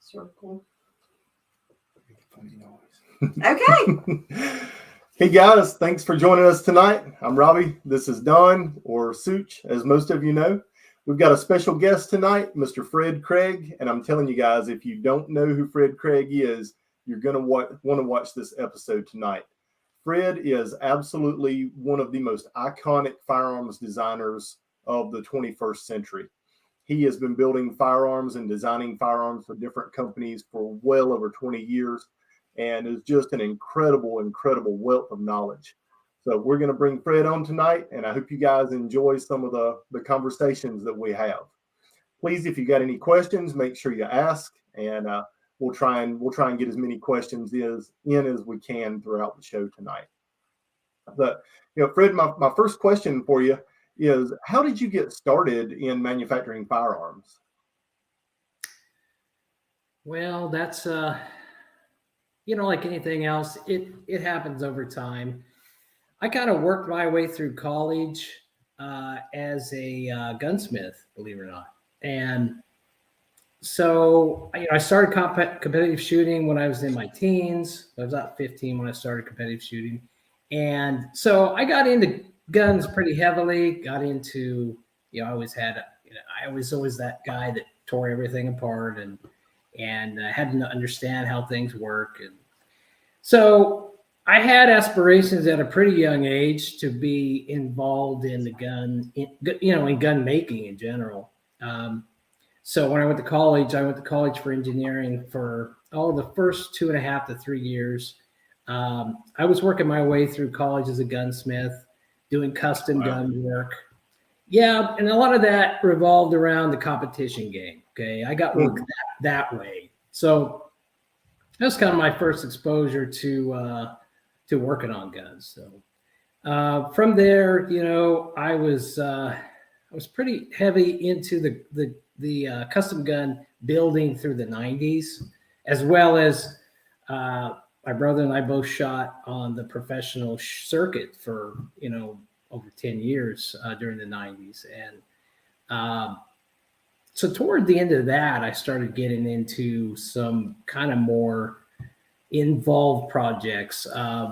Circle. Funny noise. Okay. Hey guys, thanks for joining us tonight. I'm Robbie. This is Don, or SOOTCH, as most of you know. We've got a special guest tonight, Mr. Fred Craig, and I'm telling you guys, if you don't know who Fred Craig is, you're going to want to watch this episode tonight. Fred is absolutely one of the most iconic firearms designers of the 21st century. He has been building firearms and designing firearms for different companies for well over 20 years and is just an incredible wealth of knowledge. So we're going to bring Fred on tonight, and I hope you guys enjoy some of the conversations that we have. Please, if you got any questions, make sure you ask, and we'll try and get as many questions in as we can throughout the show tonight. But Fred, my first question for you is, how did you get started in manufacturing firearms? Well, that's like anything else, it happens over time. I kind of worked my way through college as a gunsmith, believe it or not, and so I started competitive shooting when I was in my teens. I was about 15 when I started competitive shooting, and so I got into guns pretty heavily. Got into, I was always that guy that tore everything apart and had to understand how things work. And so I had aspirations at a pretty young age to be involved in in gun making in general. So when I went to college for engineering for the first 2.5 to 3 years. I was working my way through college as a gunsmith, doing custom gun work. Yeah, and a lot of that revolved around the competition game. Okay, I got work that way. So that was kind of my first exposure to working on guns. So from there, I was pretty heavy into the custom gun building through the 90s, as well as my brother and I both shot on the professional circuit for over 10 years during the 90s. And so toward the end of that, I started getting into some kind of more involved projects.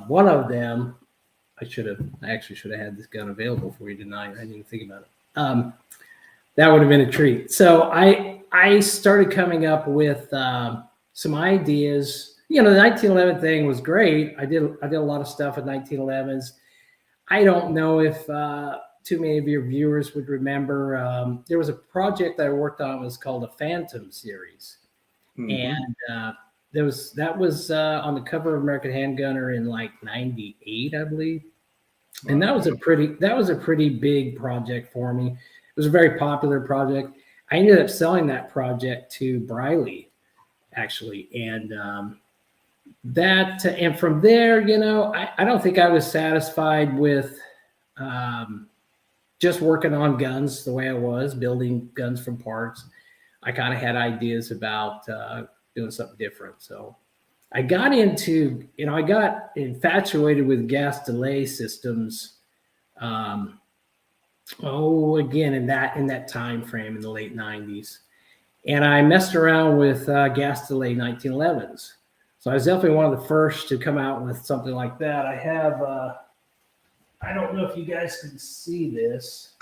One of them, I actually should have had this gun available for you tonight. I didn't even think about it. That would have been a treat. So I started coming up with some ideas. The 1911 thing was great. I did a lot of stuff with 1911s. I don't know if too many of your viewers would remember. There was a project that I worked on. It was called the Phantom series, and that was on the cover of American Handgunner in like '98, I believe. And that was a pretty big project for me. It was a very popular project. I ended up selling that project to Briley, actually, and and from there, I don't think I was satisfied with just working on guns the way I was, building guns from parts. I kind of had ideas about doing something different. So I got I got infatuated with gas delay systems. Again, in that time frame in the late 90s. And I messed around with gas delay 1911s. So I was definitely one of the first to come out with something like that. I have, I don't know if you guys can see this,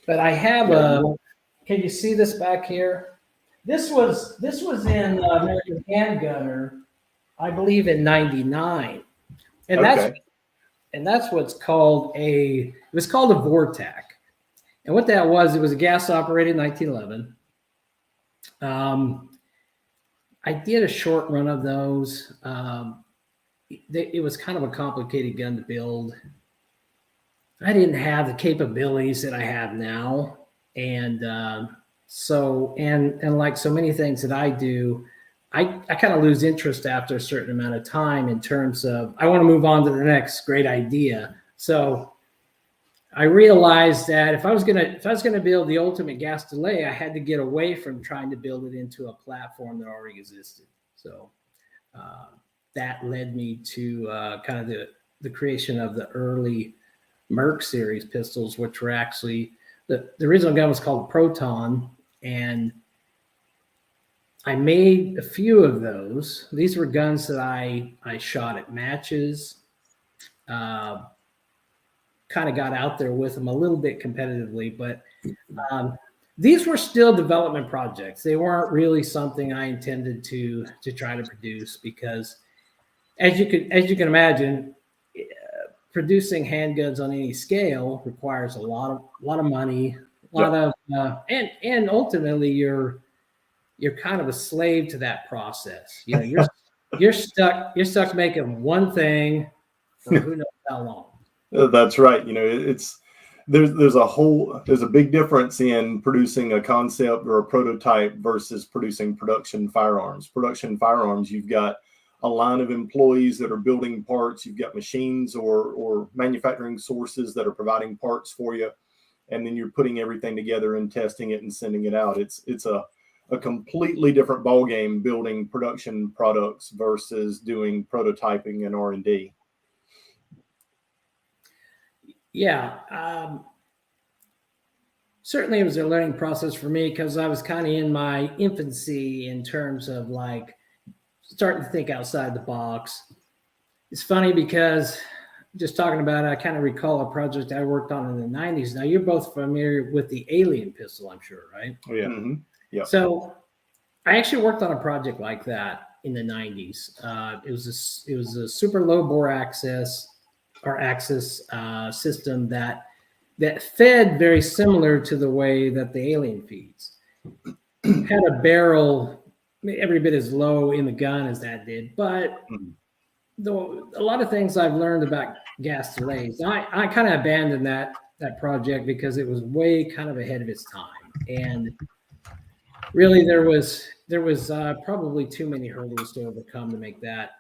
but I have can you see this back here? This was in American Handgunner, I believe in '99. And that's what's called it was called a Vortac. And what that was, it was a gas operated 1911. I did a short run of those. It was kind of a complicated gun to build. I didn't have the capabilities that I have now. And like so many things that I do, I kind of lose interest after a certain amount of time in terms of I want to move on to the next great idea. So I realized that if I was gonna build the ultimate gas delay, I had to get away from trying to build it into a platform that already existed. So that led me to kind of the creation of the early Merc series pistols, which were actually the original gun was called Proton, and I made a few of those. These were guns that I shot at matches. Kind of got out there with them a little bit competitively, but these were still development projects. They weren't really something I intended to try to produce because, as you can imagine, producing handguns on any scale requires a lot of money, and ultimately you're kind of a slave to that process. You know, you're stuck making one thing for who knows how long. That's right. You know, there's a big difference in producing a concept or a prototype versus producing production firearms. Production firearms, you've got a line of employees that are building parts. You've got machines or manufacturing sources that are providing parts for you, and then you're putting everything together and testing it and sending it out. It's a completely different ballgame building production products versus doing prototyping and R&D. Yeah, certainly it was a learning process for me because I was kind of in my infancy in terms of like starting to think outside the box. It's funny because just talking about it, I kind of recall a project I worked on in the 90s. Now, you're both familiar with the Alien pistol, I'm sure, right? Oh, yeah. Mm-hmm. Yeah. So I actually worked on a project like that in the 90s. It was a super low bore axis system that fed very similar to the way that the Alien feeds. Had a barrel every bit as low in the gun as that did, but a lot of things I've learned about gas delays, I kind of abandoned that project because it was way kind of ahead of its time, and really there was probably too many hurdles to overcome to make that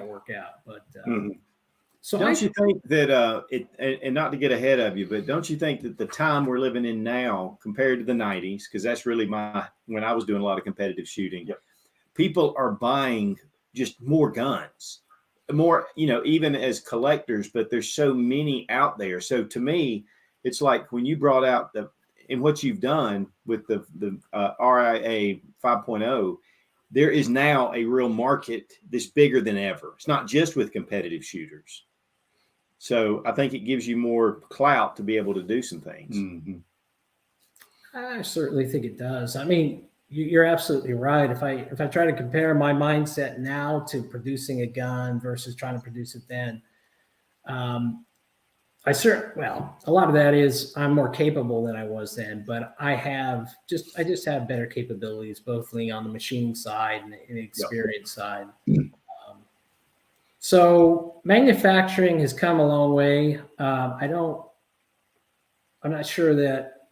work out. But so don't you think that and not to get ahead of you, but don't you think that the time we're living in now compared to the 90s, because that's really when I was doing a lot of competitive shooting, people are buying just more guns, more, even as collectors, but there's so many out there. So to me, it's like when you brought out and what you've done with the RIA 5.0, there is now a real market that's bigger than ever. It's not just with competitive shooters. So I think it gives you more clout to be able to do some things. Mm-hmm. I certainly think it does. I mean, you're absolutely right. If I try to compare my mindset now to producing a gun versus trying to produce it then, a lot of that is I'm more capable than I was then, but I just have better capabilities, both on the machining side and the experience side. So manufacturing has come a long way. I'm not sure that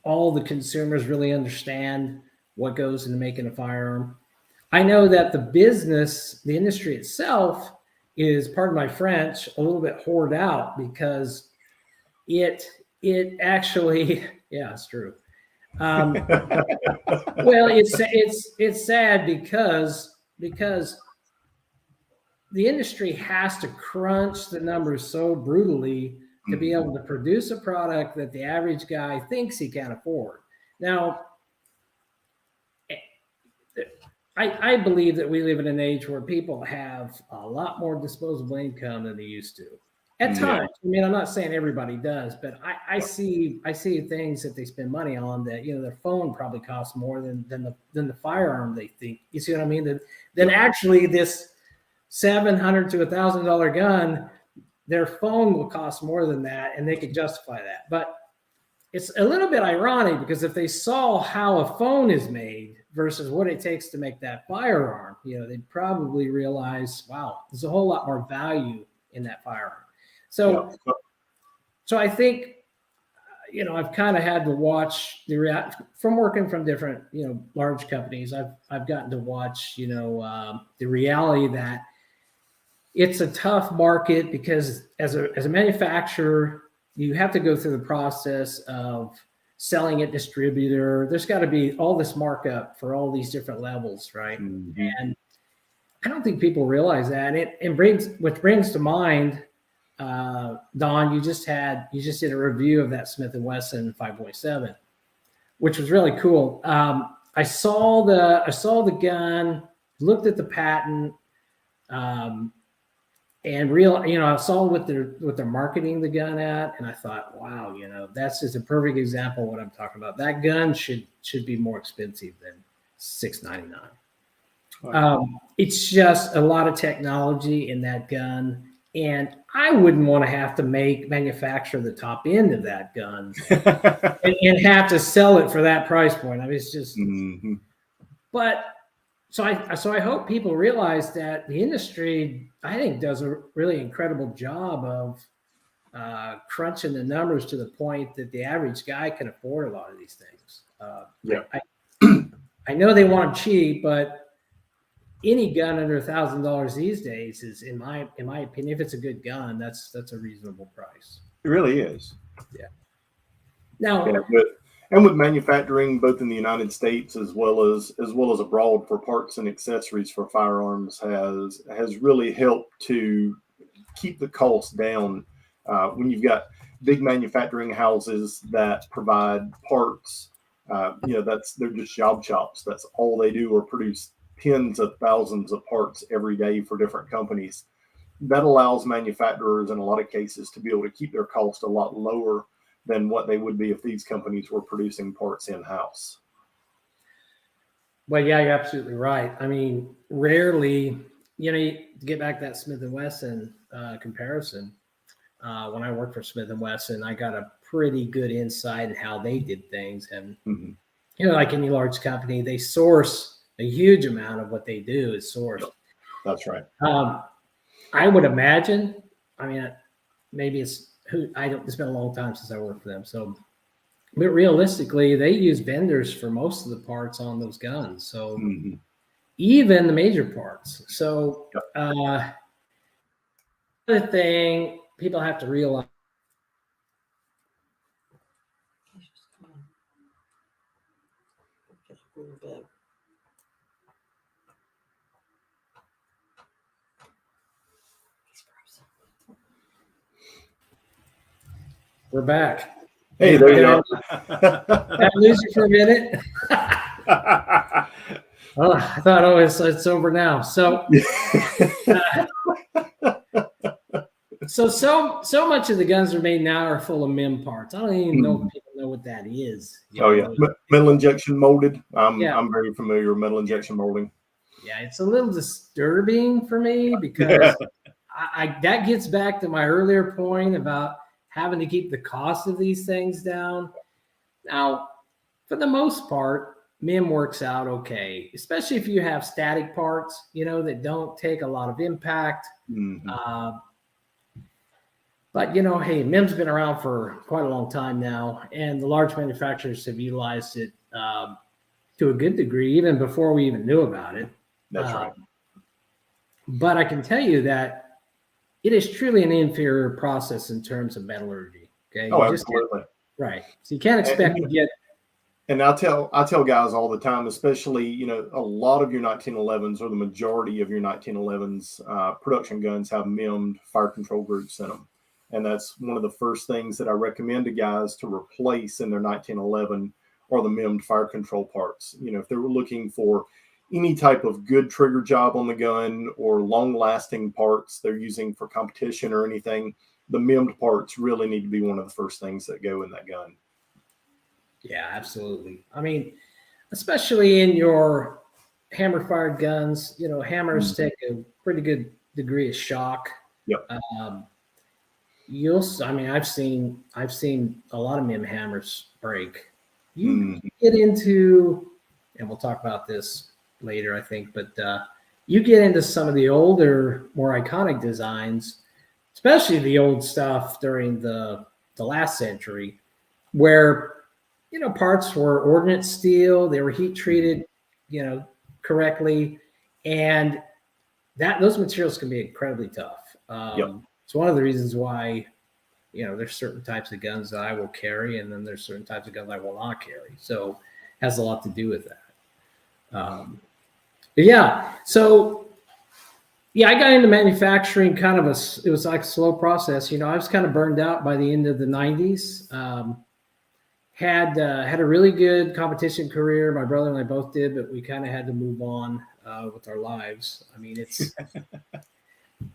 all the consumers really understand what goes into making a firearm. I know that the industry itself is, pardon my French, a little bit hoarded out because it actually, yeah, it's true. Well, it's sad because the industry has to crunch the numbers so brutally to be able to produce a product that the average guy thinks he can afford. Now, I believe that we live in an age where people have a lot more disposable income than they used to. At times, I mean, I'm not saying everybody does, but I see things that they spend money on that, their phone probably costs more than the firearm they think. You see what I mean? Then actually this $700 to $1,000 gun, their phone will cost more than that, and they could justify that. But it's a little bit ironic because if they saw how a phone is made versus what it takes to make that firearm, they'd probably realize, wow, there's a whole lot more value in that firearm. So I think, I've kind of had to watch from working from different, large companies. I've gotten to watch, the reality that it's a tough market because as a manufacturer, you have to go through the process of selling at distributor. There's got to be all this markup for all these different levels, right? Mm-hmm. And I don't think people realize that. Which brings to mind, Don, you just did a review of that Smith & Wesson 5.7, which was really cool. I saw the gun, looked at the patent, and I saw what they're marketing the gun at, and I thought, wow, that's just a perfect example of what I'm talking about. That gun should be more expensive than $699. It's just a lot of technology in that gun, and I wouldn't want to have to manufacture the top end of that gun and have to sell it for that price point. I mean, it's just, but so I hope people realize that the industry, I think, does a really incredible job of crunching the numbers to the point that the average guy can afford a lot of these things. I know they want them cheap, but any gun under $1,000 these days is, in my opinion, if it's a good gun, that's a reasonable price. It really is. Yeah. Now, and with manufacturing both in the United States as well as abroad for parts and accessories for firearms has really helped to keep the cost down. When you've got big manufacturing houses that provide parts, they're just job shops. That's all they do, or produce tens of thousands of parts every day for different companies. That allows manufacturers in a lot of cases to be able to keep their cost a lot lower than what they would be if these companies were producing parts in-house. Well, yeah, you're absolutely right. I mean, rarely, to get back to that Smith & Wesson comparison, when I worked for Smith & Wesson, I got a pretty good insight in how they did things. And, like any large company, they source a huge amount of what they do is sourced. That's right. I would imagine, maybe it's been a long time since I worked for them. So, but realistically, they use vendors for most of the parts on those guns. So even the major parts. So another thing people have to realize. We're back. Hey, there you go. Did I lose you for a minute? Oh, I thought, it's over now. So, so much of the guns are made now are full of MIM parts. I don't even know if people know what that is. Metal injection molded. I'm very familiar with metal injection molding. Yeah, it's a little disturbing for me because that gets back to my earlier point about having to keep the cost of these things down. Now, for the most part, MIM works out okay, especially if you have static parts, that don't take a lot of impact. But, hey, MIM's been around for quite a long time now, and the large manufacturers have utilized it to a good degree, even before we even knew about it. That's right. But I can tell you that it is truly an inferior process in terms of metallurgy. Okay. Absolutely. Right. So you can't expect to get. And I tell guys all the time, especially, a lot of your 1911s, or the majority of your 1911s, production guns have MIM'd fire control groups in them. And that's one of the first things that I recommend to guys to replace in their 1911 are the MIM'd fire control parts. If they were looking for any type of good trigger job on the gun or long-lasting parts they're using for competition or anything, the MIM'd parts really need to be one of the first things that go in that gun. Yeah, absolutely. Especially in your hammer-fired guns, hammers take a pretty good degree of shock. Yep. I've seen a lot of MIM hammers break. You get into, and we'll talk about this later, I think, but you get into some of the older, more iconic designs, especially the old stuff during the last century, where parts were ordnance steel, they were heat treated, correctly, and those materials can be incredibly tough. It's one of the reasons why there's certain types of guns that I will carry, and then there's certain types of guns I will not carry. So it has a lot to do with that. I got into manufacturing it was like a slow process. I was kind of burned out by the end of the 90s. had a really good competition career. My brother and I both did, but we kind of had to move on with our lives. I mean, I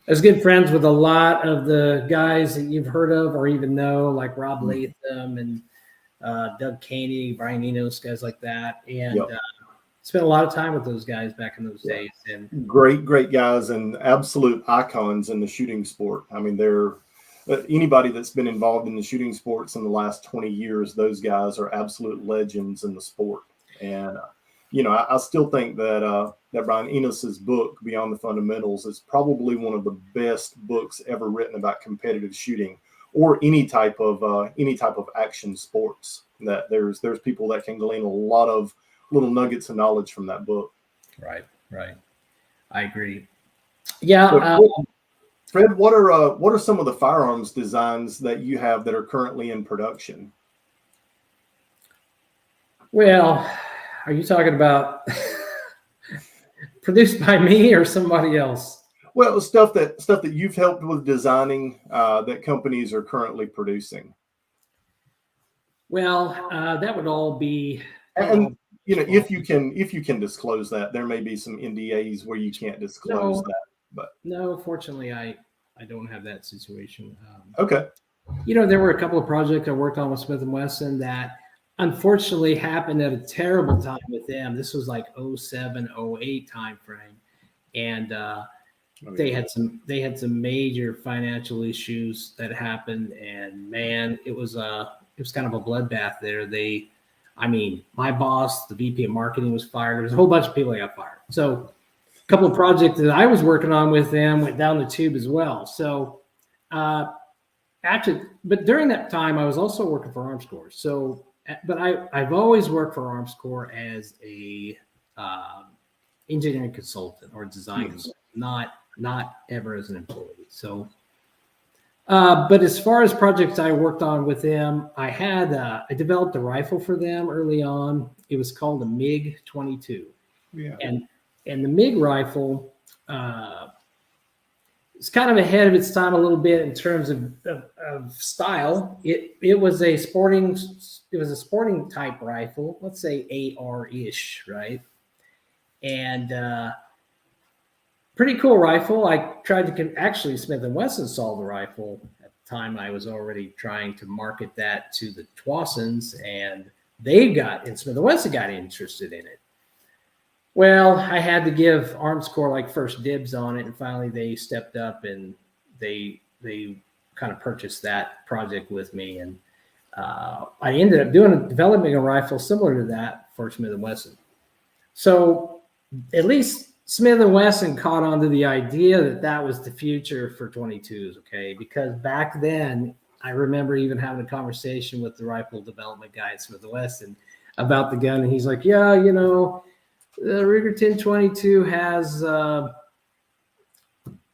was good friends with a lot of the guys that you've heard of or even know, like Rob Latham and Doug Caney, Brian Enos, guys like that. And spent a lot of time with those guys back in those days. And great guys and absolute icons in the shooting sport. I mean, they're anybody that's been involved in the shooting sports in the last 20 years, those guys are absolute legends in the sport. And I still think that that Brian Enos's book, Beyond the Fundamentals, is probably one of the best books ever written about competitive shooting or any type of action sports. That there's people that can glean a lot of little nuggets of knowledge from that book. Right. I agree. Yeah. Fred, what are some of the firearms designs that you have that are currently in production? Well, are you talking about produced by me or somebody else? Well, stuff that you've helped with designing that companies are currently producing. Well, that would all be. And if you can disclose that, there may be some NDAs where you can't disclose that. But no, fortunately, I don't have that situation. Okay. There were a couple of projects I worked on with Smith & Wesson that unfortunately happened at a terrible time with them. This was like 07, 08 timeframe. And they had some major financial issues that happened. And man, it was kind of a bloodbath there. My boss, the VP of marketing, was fired. There was a whole bunch of people that got fired. So a couple of projects that I was working on with them went down the tube as well. So but during that time, I was also working for Armscor. So, but I've always worked for Armscor as a engineering consultant or design consultant, not ever as an employee. So, but as far as projects I worked on with them, I developed a rifle for them early on. It was called a MiG-22. Yeah. And the MiG rifle it's kind of ahead of its time a little bit in terms of style. It was a sporting type rifle, let's say AR-ish, right? And pretty cool rifle. I tried to actually Smith & Wesson saw the rifle at the time. I was already trying to market that to the Twassons, and Smith & Wesson got interested in it. Well, I had to give Armscor like first dibs on it, and finally they stepped up and they kind of purchased that project with me, and I ended up developing a rifle similar to that for Smith & Wesson. So at least Smith & Wesson caught on to the idea that was the future for 22s, okay? Because back then, I remember even having a conversation with the rifle development guy at Smith & Wesson about the gun, and he's like, yeah, the Ruger 1022 has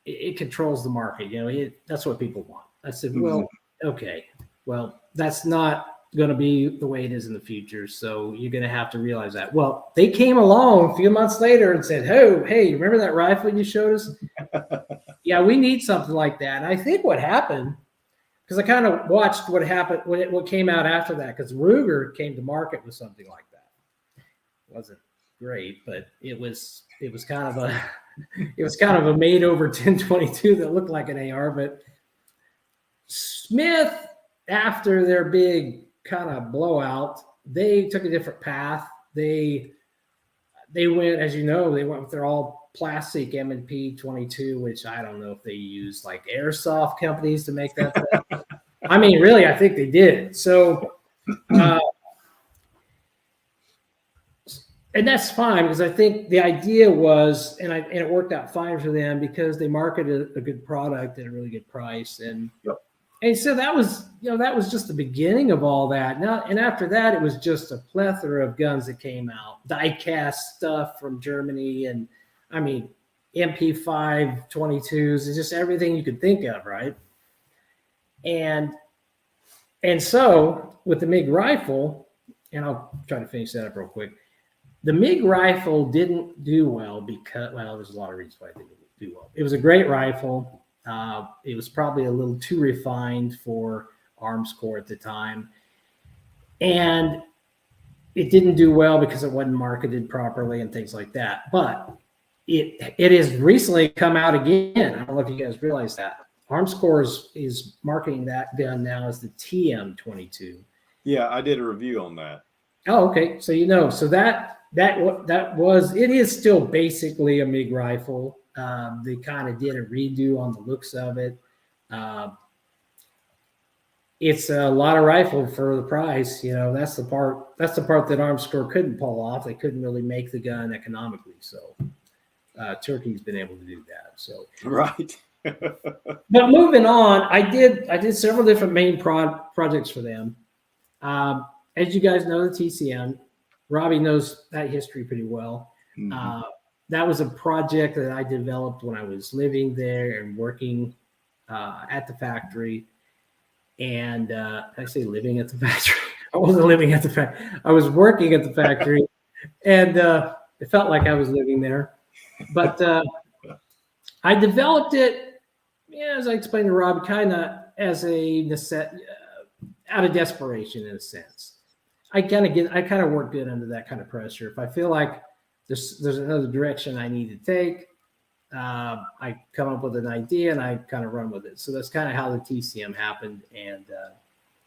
it controls the market. That's what people want. I said, well, okay, well, that's not going to be the way it is in the future. So you're going to have to realize that. Well, they came along a few months later and said, hey, remember that rifle you showed us? Yeah, we need something like that. And I think what happened, because I kind of watched what happened, what came out after that, because Ruger came to market with something like that. It wasn't great, but it was kind of a made over 1022 that looked like an AR. But Smith, after their big kind of blowout, they took a different path. They went, as you know, they went with their all plastic M&P 22, which I don't know if they used like airsoft companies to make that thing. I mean, really, I think they did. So and that's fine, because I think the idea was, and it worked out fine for them because they marketed a good product at a really good price. And and so that was just the beginning of all that. Now, and after that, it was just a plethora of guns that came out, die-cast stuff from Germany, and I mean, MP5 22s, and just everything you could think of, right? And so with the MiG rifle, and I'll try to finish that up real quick. The MiG rifle didn't do well because, there's a lot of reasons why it didn't do well. It was a great rifle. It was probably a little too refined for Armscor at the time. And it didn't do well because it wasn't marketed properly and things like that. But it has recently come out again. I don't know if you guys realize that. Armscor is marketing that gun now as the TM22. Yeah, I did a review on that. Oh, okay. So so it is still basically a MiG rifle. They kind of did a redo on the looks of it. It's a lot of rifle for the price. That's the part that Armscor couldn't pull off. They couldn't really make the gun economically. So Turkey's been able to do that. So right. But moving on, I did several different main projects for them. As you guys know, the TCM, Robbie knows that history pretty well. Mm-hmm. That was a project that I developed when I was living there and working at the factory. And I say living at the factory. I wasn't living at the factory. I was working at the factory, and it felt like I was living there. But I developed it, as I explained to Rob, kind of as a out of desperation in a sense. I kind of work good under that kind of pressure. If I feel like there's another direction I need to take, I come up with an idea and I kind of run with it. So that's kind of how the TCM happened. And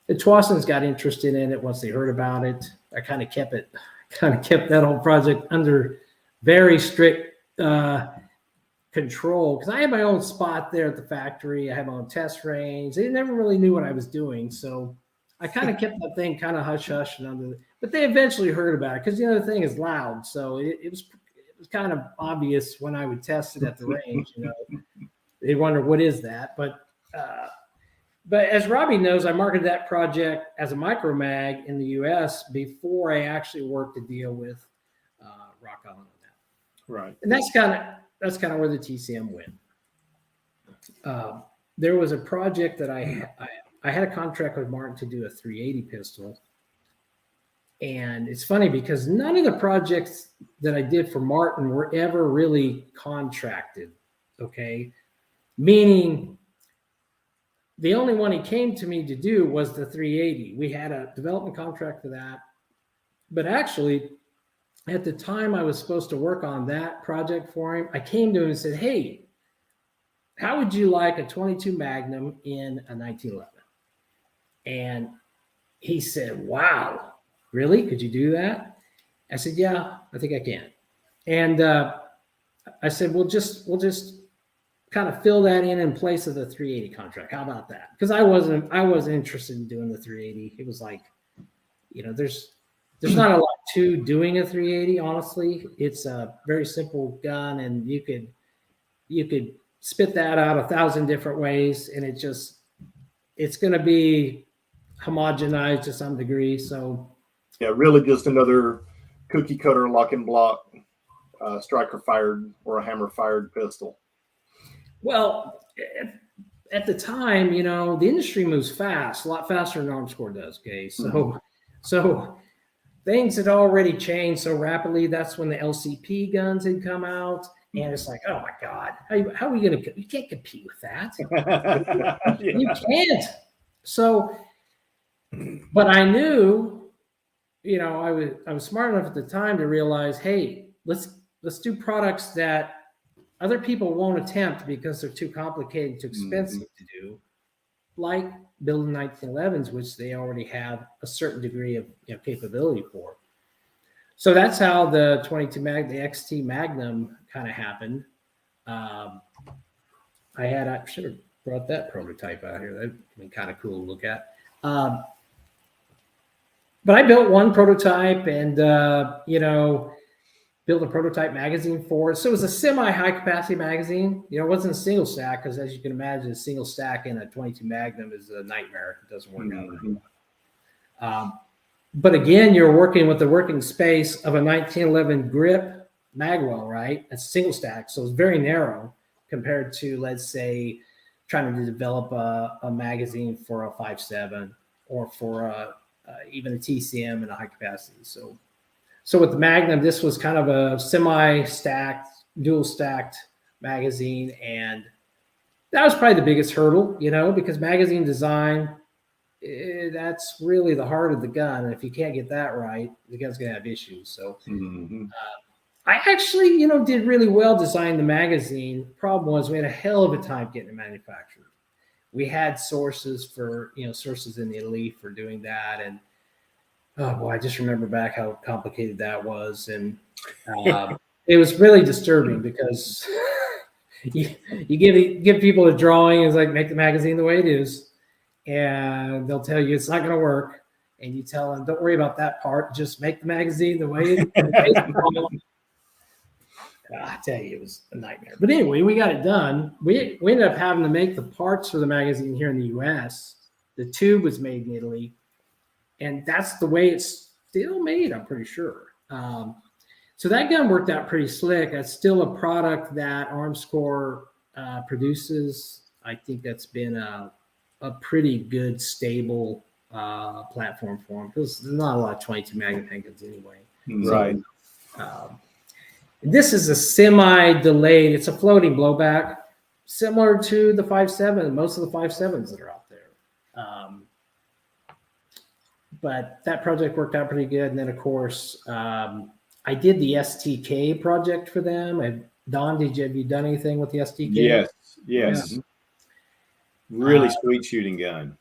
the Twassons got interested in it once they heard about it. I kind of kept that whole project under very strict control because I had my own spot there at the factory. I had my own test range. They never really knew what I was doing. So I kind of kept that thing kind of hush hush and under. But they eventually heard about it because the thing is loud. So it was kind of obvious when I would test it at the range. They wonder what is that. But as Robbie knows, I marketed that project as a micro mag in the U.S. before I actually worked a deal with Rock Island on that. Right. And that's kind of where the TCM went. There was a project that I had a contract with Martin to do a 380 pistol. And it's funny because none of the projects that I did for Martin were ever really contracted. Okay. Meaning the only one he came to me to do was the 380. We had a development contract for that. But actually, at the time I was supposed to work on that project for him, I came to him and said, hey, how would you like a 22 Magnum in a 1911? And he said, wow, really? Could you do that? I said, yeah, I think I can. And I said, we'll just kind of fill that in place of the 380 contract. How about that? Because I wasn't interested in doing the 380. It was like, there's not a lot to doing a 380. Honestly, it's a very simple gun, and you could spit that out 1,000 different ways, and it's going to be homogenized to some degree. So yeah, really just another cookie cutter lock and block striker fired or a hammer fired pistol. Well, at the time, the industry moves fast, a lot faster than Armscor does. Okay, so things had already changed so rapidly. That's when the LCP guns had come out, and it's like, oh my God, how are we going to? You can't compete with that. Yeah. You can't. So, but I knew, I was smart enough at the time to realize, hey, let's do products that other people won't attempt because they're too complicated, too expensive to do, like building 1911s, which they already have a certain degree of capability for. So that's how the 22 the XT Magnum kind of happened. I should have brought that prototype out here. That'd be kind of cool to look at. But I built one prototype and, built a prototype magazine for it. So it was a semi-high capacity magazine. It wasn't a single stack because, as you can imagine, a single stack in a 22 Magnum is a nightmare. It doesn't work out. But again, you're working with the working space of a 1911 grip magwell, right? It's a single stack, so it's very narrow compared to, let's say, trying to develop a magazine for a 5.7 or for even a TCM in a high capacity. So with the Magnum, this was kind of a semi-stacked, dual-stacked magazine, and that was probably the biggest hurdle, because magazine design, that's really the heart of the gun. And if you can't get that right, the gun's going to have issues. So I actually, did really well designing the magazine. Problem was we had a hell of a time getting it manufactured. We had sources in Italy for doing that. And oh boy, I just remember back how complicated that was. And it was really disturbing because you give people a drawing, it's like, make the magazine the way it is. And they'll tell you it's not going to work. And you tell them, don't worry about that part. Just make the magazine the way it is. I tell you, it was a nightmare. But anyway, we got it done. We ended up having to make the parts for the magazine here in the U.S. The tube was made in Italy. And that's the way it's still made, I'm pretty sure. So that gun worked out pretty slick. That's still a product that Armscor produces. I think that's been a pretty good, stable platform for them because there's not a lot of 22 Magnum handguns anyway. Right. So, this is a semi-delayed. It's a floating blowback, similar to the 5.7. Most of the 5.7s that are out there. But that project worked out pretty good. And then, of course, I did the STK project for them. Don, have you done anything with the STK? Yes. Yeah. Really sweet shooting gun.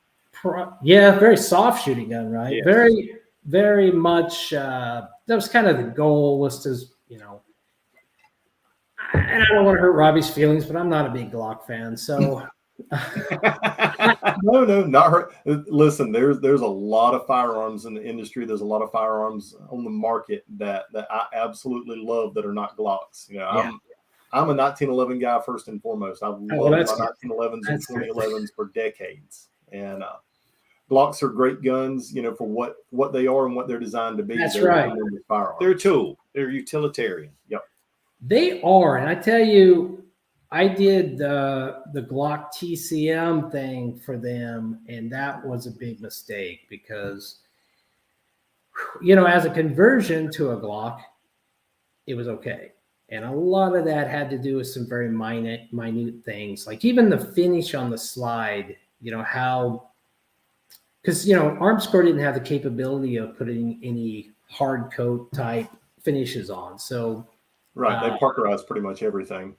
Very soft shooting gun, right? Yes. Very, very much. That was kind of the goal, was to, and I don't want to hurt Robbie's feelings, but I'm not a big Glock fan, so. No, not her. Listen, there's a lot of firearms in the industry. There's a lot of firearms on the market that I absolutely love that are not Glocks. I'm a 1911 guy first and foremost. I've loved my 1911s and 2011s for decades. And Glocks are great guns, for what they are and what they're designed to be. That's right. They're a tool. They're utilitarian. Yep. They are, and I tell you, I did the Glock TCM thing for them, and that was a big mistake because, as a conversion to a Glock, it was okay. And a lot of that had to do with some very minute things, like even the finish on the slide, how, because, Armscor didn't have the capability of putting any hard coat type finishes on. So, right, they parkerize pretty much everything.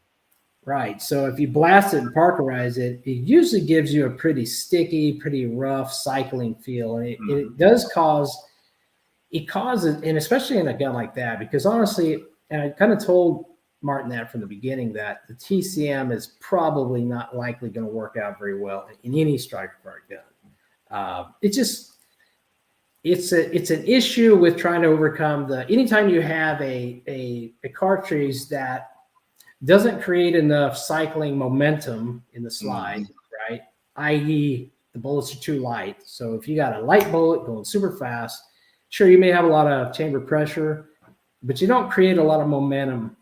Right. So if you blast it and parkerize it, it usually gives you a pretty sticky, pretty rough cycling feel. And it does causes, and especially in a gun like that, because honestly, and I kind of told Martin that from the beginning, that the TCM is probably not likely going to work out very well in any striker part gun. It's an issue with trying to overcome anytime you have a cartridge that doesn't create enough cycling momentum in the slide, right? i.e. the bullets are too light. So if you got a light bullet going super fast, sure, you may have a lot of chamber pressure, but you don't create a lot of momentum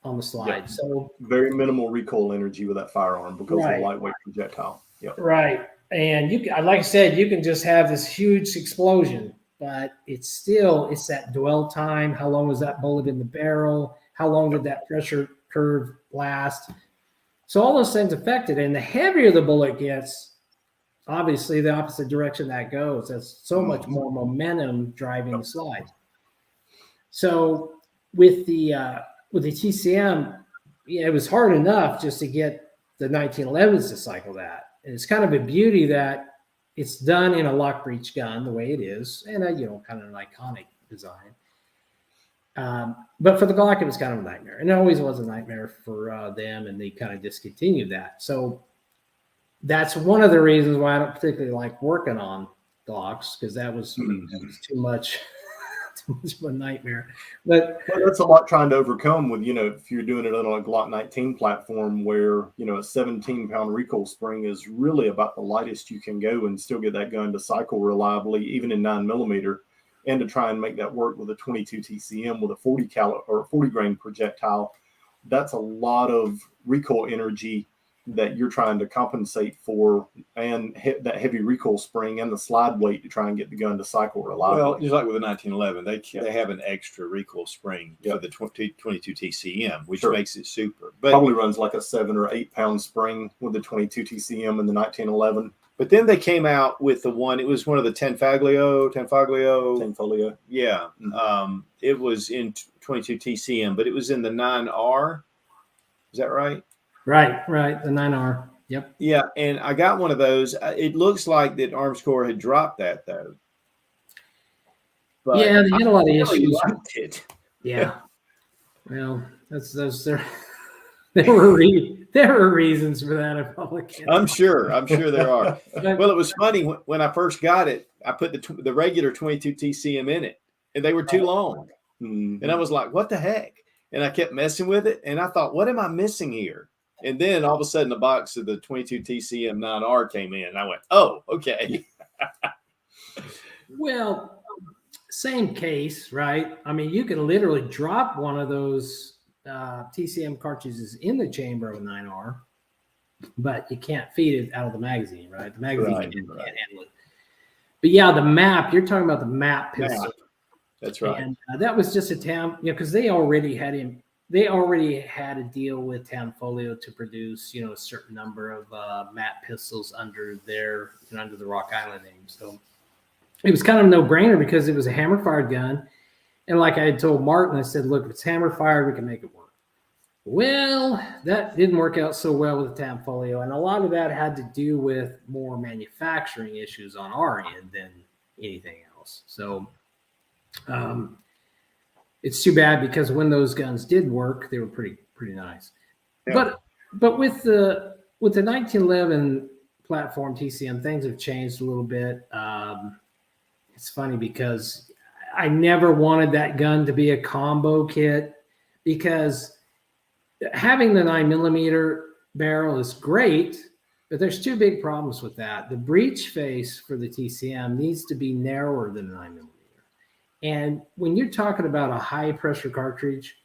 on the slide. Yep. So very minimal recoil energy with that firearm because of the lightweight projectile. Yep. Right. And like I said, you can just have this huge explosion, but it's that dwell time. How long was that bullet in the barrel? How long did that pressure curve last? So all those things affect it. And the heavier the bullet gets, obviously the opposite direction that goes. That's so much more momentum driving the slide. So with the TCM, it was hard enough just to get the 1911s to cycle that. And it's kind of a beauty that it's done in a lock breech gun the way it is, and kind of an iconic design. But for the Glock, it was kind of a nightmare, and it always was a nightmare for them, and they kind of discontinued that. So that's one of the reasons why I don't particularly like working on Glocks, because that was too much of a nightmare. But that's a lot trying to overcome with, if you're doing it on a Glock 19 platform where, a 17-pound recoil spring is really about the lightest you can go and still get that gun to cycle reliably, even in 9mm. And to try and make that work with a 22 TCM with a 40 caliber or 40 grain projectile, that's a lot of recoil energy that you're trying to compensate for, and that heavy recoil spring and the slide weight to try and get the gun to cycle reliably. Well, just like with the 1911, they have an extra recoil spring for the 22 TCM, which makes it super. But probably runs like a 7 or 8 pound spring with the 22 TCM and the 1911. But then they came out with the one. It was one of the Tenfaglio. Tenfolio. Yeah. Mm-hmm. It was in 22 TCM, but it was in the 9R. Is that right? Right. The 9R. Yep. Yeah, and I got one of those. It looks like that Armscor had dropped that though. But yeah, they had a lot of really issues. liked it. Yeah. Well, that's there were reasons for that. I probably can't. I'm sure there are. Well, it was funny when I first got it. I put the regular 22 TCM in it, and they were too long. Mm-hmm. And I was like, "What the heck?" And I kept messing with it, and I thought, "What am I missing here?" And then all of a sudden, the box of the 22 TCM 9R came in, and I went, "Oh, okay." Well, same case, right? I mean, you can literally drop one of those TCM cartridges in the chamber of a 9R, but you can't feed it out of the magazine, right? The magazine can't handle it. But yeah, the MAP, you're talking about the MAP pistol. That's right. And that was just a because they already had a deal with Tanfolio to produce, a certain number of MAP pistols under under the Rock Island name. So it was kind of a no-brainer because it was a hammer-fired gun. And like I had told Martin, I said, look, if it's hammer-fired, we can make it work. Well, that didn't work out so well with the Tanfolio. And a lot of that had to do with more manufacturing issues on our end than anything else. So it's too bad because when those guns did work, they were pretty nice. Yeah. But with the 1911 platform TCM, things have changed a little bit. It's funny because I never wanted that gun to be a combo kit because having the 9mm barrel is great, but there's two big problems with that. The breech face for the TCM needs to be narrower than 9mm. And when you're talking about a high pressure cartridge,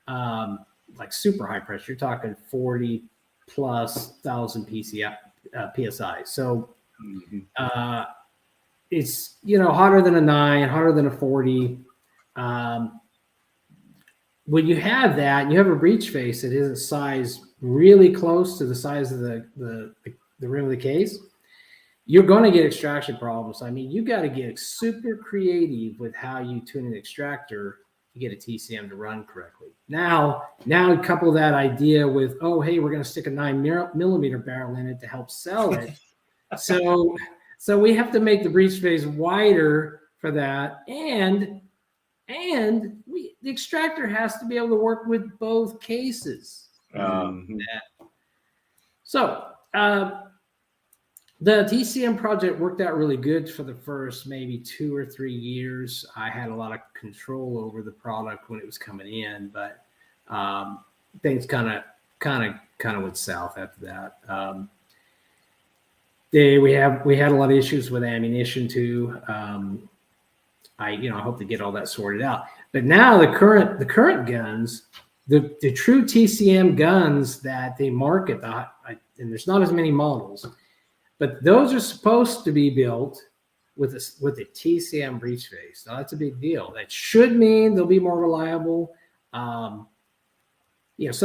like super high pressure, you're talking 40 plus thousand PSI. So it's, hotter than a 9, hotter than a 40. When you have that, and you have a breech face that isn't sized really close to the size of the rim of the case, you're going to get extraction problems. I mean, you got to get super creative with how you tune an extractor to get a TCM to run correctly. Now couple that idea with, oh, hey, we're going to stick a 9mm barrel in it to help sell it. So we have to make the breech face wider for that, and the extractor has to be able to work with both cases. So the TCM project worked out really good for the first maybe 2 or 3 years. I had a lot of control over the product when it was coming in, but things kind of went south after that. We had a lot of issues with ammunition too. I hope to get all that sorted out. But now the current guns, the true TCM guns that they market, and there's not as many models, but those are supposed to be built with a TCM breech face. Now that's a big deal. That should mean they'll be more reliable. Some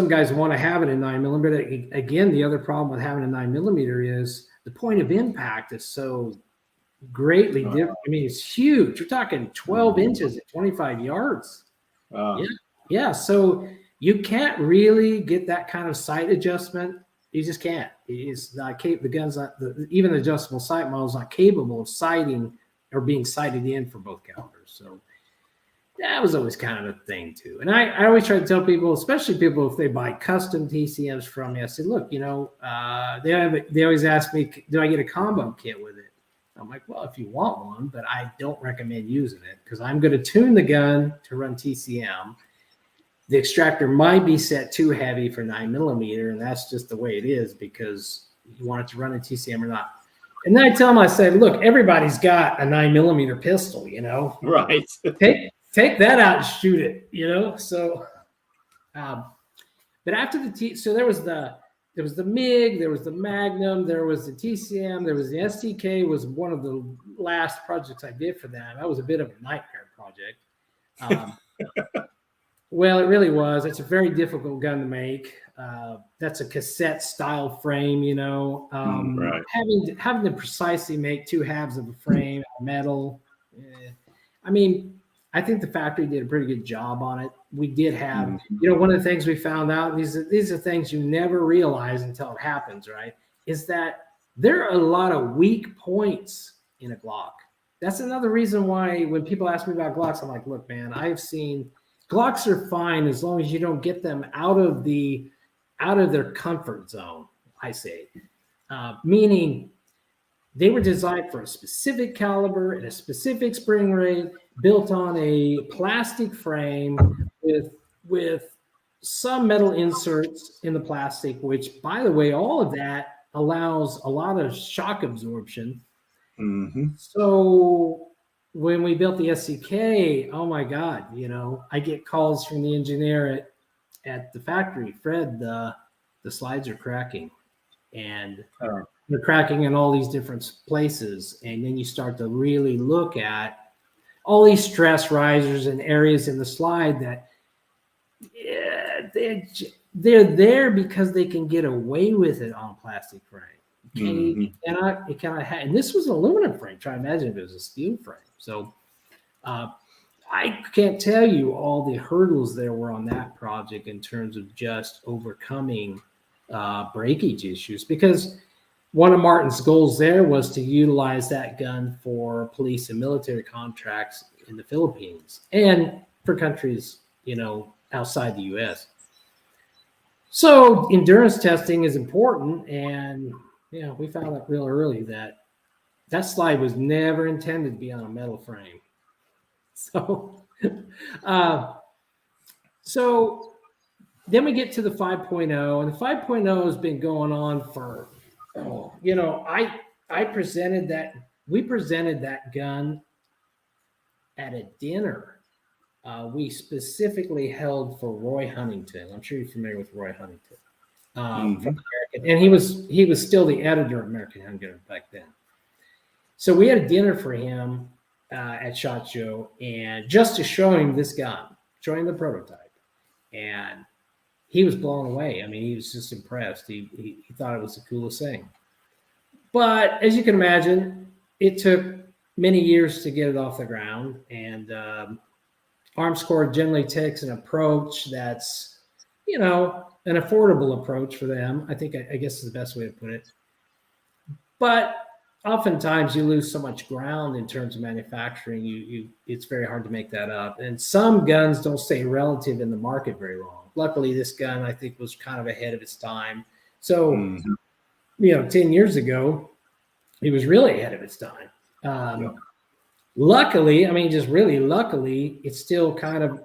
guys want to have it in 9mm. Again, the other problem with having a 9mm is the point of impact is so greatly different. I mean, it's huge. You're talking 12 inches at 25 yards. Yeah. So you can't really get that kind of sight adjustment. You just can't. It's not the gun's not even the adjustable sight model is not capable of sighting or being sighted in for both calibers. So that was always kind of a thing too. And I always try to tell people, especially people if they buy custom TCMs from me, I said, look, they always ask me, do I get a combo kit with it? I'm like, well, if you want one, but I don't recommend using it because I'm going to tune the gun to run TCM. The extractor might be set too heavy for 9mm, and that's just the way it is because you want it to run a TCM or not. And then I tell them, I said, look, everybody's got a 9mm pistol, Right. Take that out and shoot it, So, but after so there was the MiG, there was the Magnum, there was the TCM, there was the STK. Was one of the last projects I did for them. That was a bit of a nightmare project. Well, it really was. It's a very difficult gun to make. That's a cassette style frame, Right. Having to precisely make two halves of a frame out of metal. I mean, I think the factory did a pretty good job on it. We did have, one of the things we found out, these are things you never realize until it happens, right? Is that there are a lot of weak points in a Glock. That's another reason why when people ask me about Glocks, I'm like, look, man, I've seen Glocks are fine as long as you don't get them out of their comfort zone, I say. Meaning they were designed for a specific caliber and a specific spring rate, built on a plastic frame with some metal inserts in the plastic, which, by the way, all of that allows a lot of shock absorption. So when we built the SCK, oh my God, I get calls from the engineer at the factory, Fred, the slides are cracking, and they're cracking in all these different places. And then you start to really look at all these stress risers and areas in the slide that they're there because they can get away with it on plastic frame. It cannot have, and this was an aluminum frame. Try to imagine if it was a steel frame. So I can't tell you all the hurdles there were on that project in terms of just overcoming breakage issues, because one of Martin's goals there was to utilize that gun for police and military contracts in the Philippines and for countries, outside the U.S. So endurance testing is important, and we found out real early that slide was never intended to be on a metal frame. So, then we get to the 5.0, and the 5.0 has been going on for, we presented that gun at a dinner we specifically held for Roy Huntington. I'm sure you're familiar with Roy Huntington. From American, and he was still the editor of American Handgun back then. So we had a dinner for him at SHOT Show, and just to show him this gun, show him the prototype, and he was blown away. I mean, he was just impressed. He thought it was the coolest thing. But as you can imagine, it took many years to get it off the ground, and Armscor generally takes an approach that's, an affordable approach for them. I think, I guess is the best way to put it. But oftentimes you lose so much ground in terms of manufacturing. It's very hard to make that up. And some guns don't stay relative in the market very long. Luckily, this gun, I think, was kind of ahead of its time. So, 10 years ago, it was really ahead of its time. Luckily, just really luckily, it's still kind of,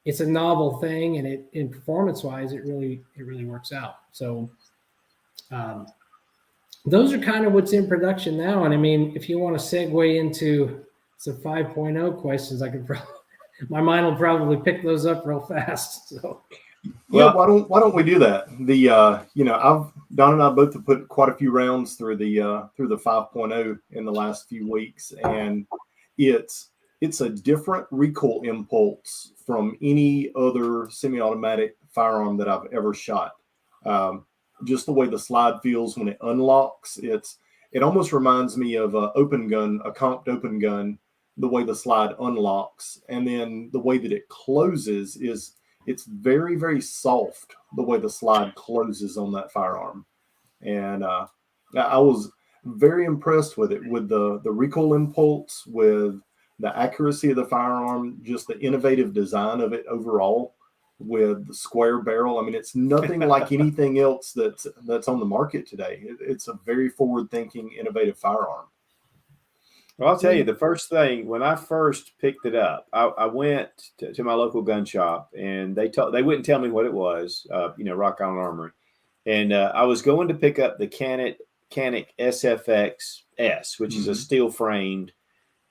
it's a novel thing, and in performance-wise, it really works out. So those are kind of what's in production now. And if you want to segue into some 5.0 questions, my mind will probably pick those up real fast. So why don't we do that? Don and I both have put quite a few rounds through the 5.0 in the last few weeks, and it's a different recoil impulse from any other semi-automatic firearm that I've ever shot. Just the way the slide feels when it unlocks, it almost reminds me of a comped open gun. The way the slide unlocks, and then the way that it closes it's very, very soft, the way the slide closes on that firearm. And I was very impressed with it, with the recoil impulse, with the accuracy of the firearm, just the innovative design of it overall, with the square barrel. It's nothing like anything else that's on the market today. It's a very forward-thinking, innovative firearm. Well, I'll tell you, the first thing, when I first picked it up, I went to my local gun shop, and they wouldn't tell me what it was, Rock Island Armory. And I was going to pick up the Canik SFX S, which is a steel framed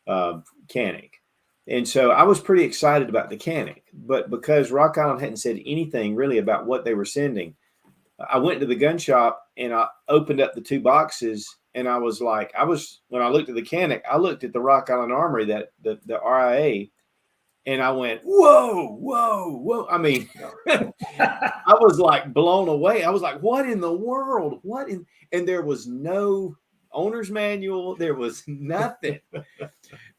Canik. And so I was pretty excited about the Canik, but because Rock Island hadn't said anything really about what they were sending, I went to the gun shop and I opened up the two boxes, and I was like, when I looked at the Canik, I looked at the Rock Island Armory, that the RIA, And I went, whoa, whoa, whoa. I mean, I was like blown away. I was like, what in the world? And there was no owner's manual. There was nothing.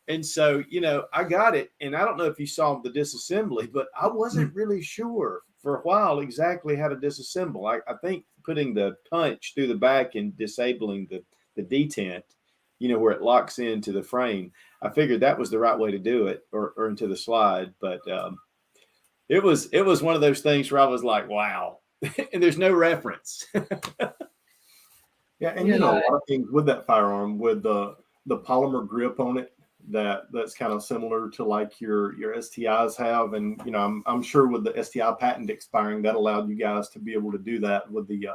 And so, I got it. And I don't know if you saw the disassembly, but I wasn't really sure for a while exactly how to disassemble. I think putting the punch through the back and disabling the detent, where it locks into the frame, I figured that was the right way to do it, or into the slide. But it was one of those things where I was like, wow. And there's no reference. Yeah, and a lot of things with that firearm, with the polymer grip on it, that's kind of similar to like your STIs have. And I'm sure with the STI patent expiring, that allowed you guys to be able to do that with the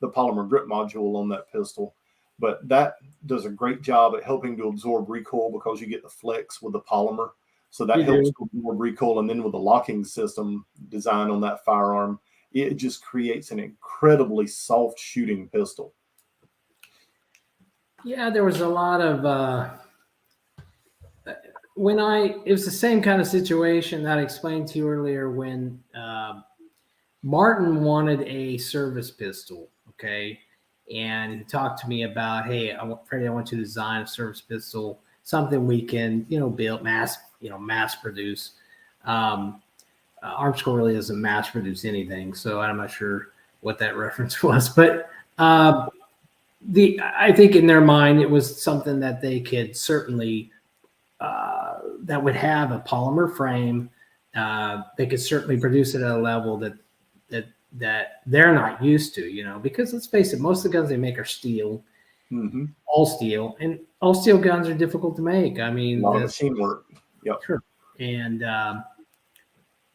polymer grip module on that pistol. But that does a great job at helping to absorb recoil, because you get the flex with the polymer. So that helps to absorb recoil. And then with the locking system design on that firearm, it just creates an incredibly soft shooting pistol. Yeah, there was a lot of it was the same kind of situation that I explained to you earlier when Martin wanted a service pistol, okay? And he talked to me about, hey, Freddie, I want you to design a service pistol, something we can, build, mass produce. Armscor really doesn't mass produce anything, so I'm not sure what that reference was, but I think in their mind it was something that they could certainly that would have a polymer frame. They could certainly produce it at a level that they're not used to, because let's face it, most of the guns they make are steel, all steel, and all steel guns are difficult to make. I mean, a lot of machine work. Yep. Sure. And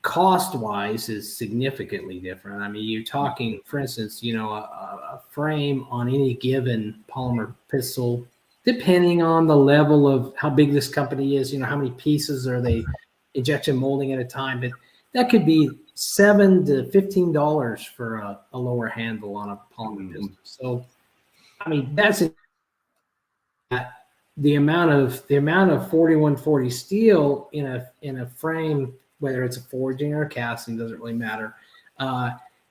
cost-wise is significantly different. I mean, you're talking, for instance, a frame on any given polymer pistol, depending on the level of how big this company is, how many pieces are they injection molding at a time, but that could be $7 to $15 for a lower handle on a polymer pistol. So, I mean, that's the amount of 4140 steel in a frame, whether it's a forging or a casting, doesn't really matter.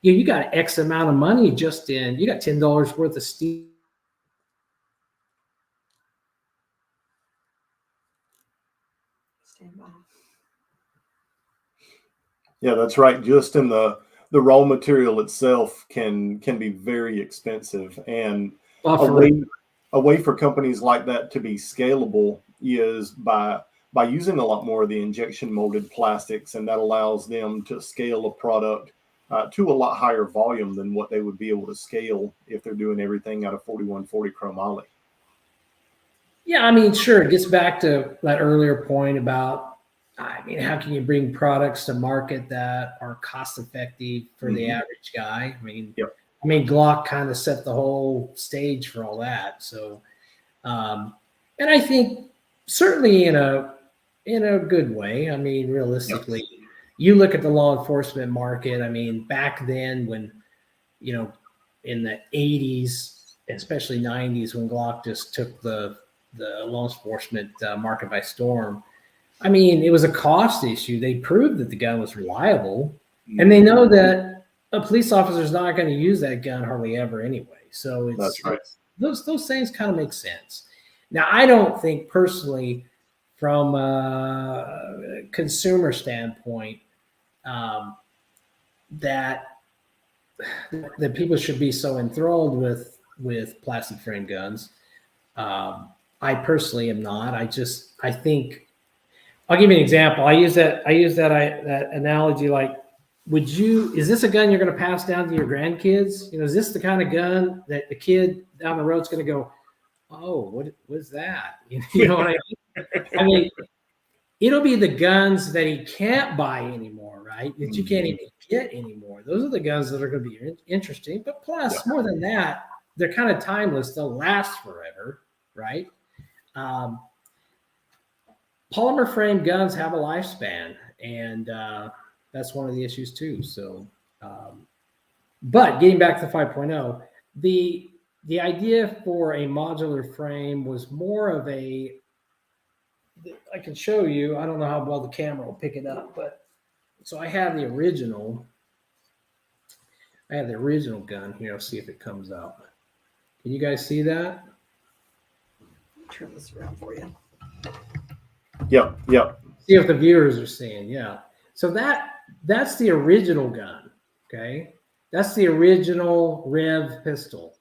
You got X amount of money you got $10 worth of steel. Yeah, that's right. Just in the raw material itself can be very expensive, and a way for companies like that to be scalable is by using a lot more of the injection molded plastics, and that allows them to scale a product to a lot higher volume than what they would be able to scale if they're doing everything out of 4140 chromoly. Yeah, I mean, sure. It gets back to that earlier point about, how can you bring products to market that are cost effective for the average guy? I mean, Glock kind of set the whole stage for all that. So, and I think certainly in a good way. I mean, realistically, you look at the law enforcement market. I mean, back then when, in the 80s, especially 90s, when Glock just took the law enforcement market by storm. I mean, it was a cost issue. They proved that the gun was reliable, and they know that a police officer is not going to use that gun hardly ever anyway. So that's right. Those things kind of make sense. Now, I don't think personally, from a consumer standpoint, that people should be so enthralled with plastic frame guns. I personally am not. I think. I'll give you an example. I use that analogy. Like, is this a gun you're going to pass down to your grandkids? Is this the kind of gun that the kid down the road's going to go, oh, what was that? You know what I mean? I mean, it'll be the guns that he can't buy anymore, right? That you can't even get anymore. Those are the guns that are going to be interesting. But plus, more than that, they're kind of timeless. They'll last forever, right? Polymer frame guns have a lifespan, and that's one of the issues too. So, but getting back to 5.0, the idea for a modular frame was more of I can show you. I don't know how well the camera will pick it up, but so I have the original. I have the original gun here. I'll see if it comes out. Can you guys see that? Turn this around for you. Yep. See if the viewers are seeing. Yeah. So that's the original gun. Okay. That's the original Rev pistol.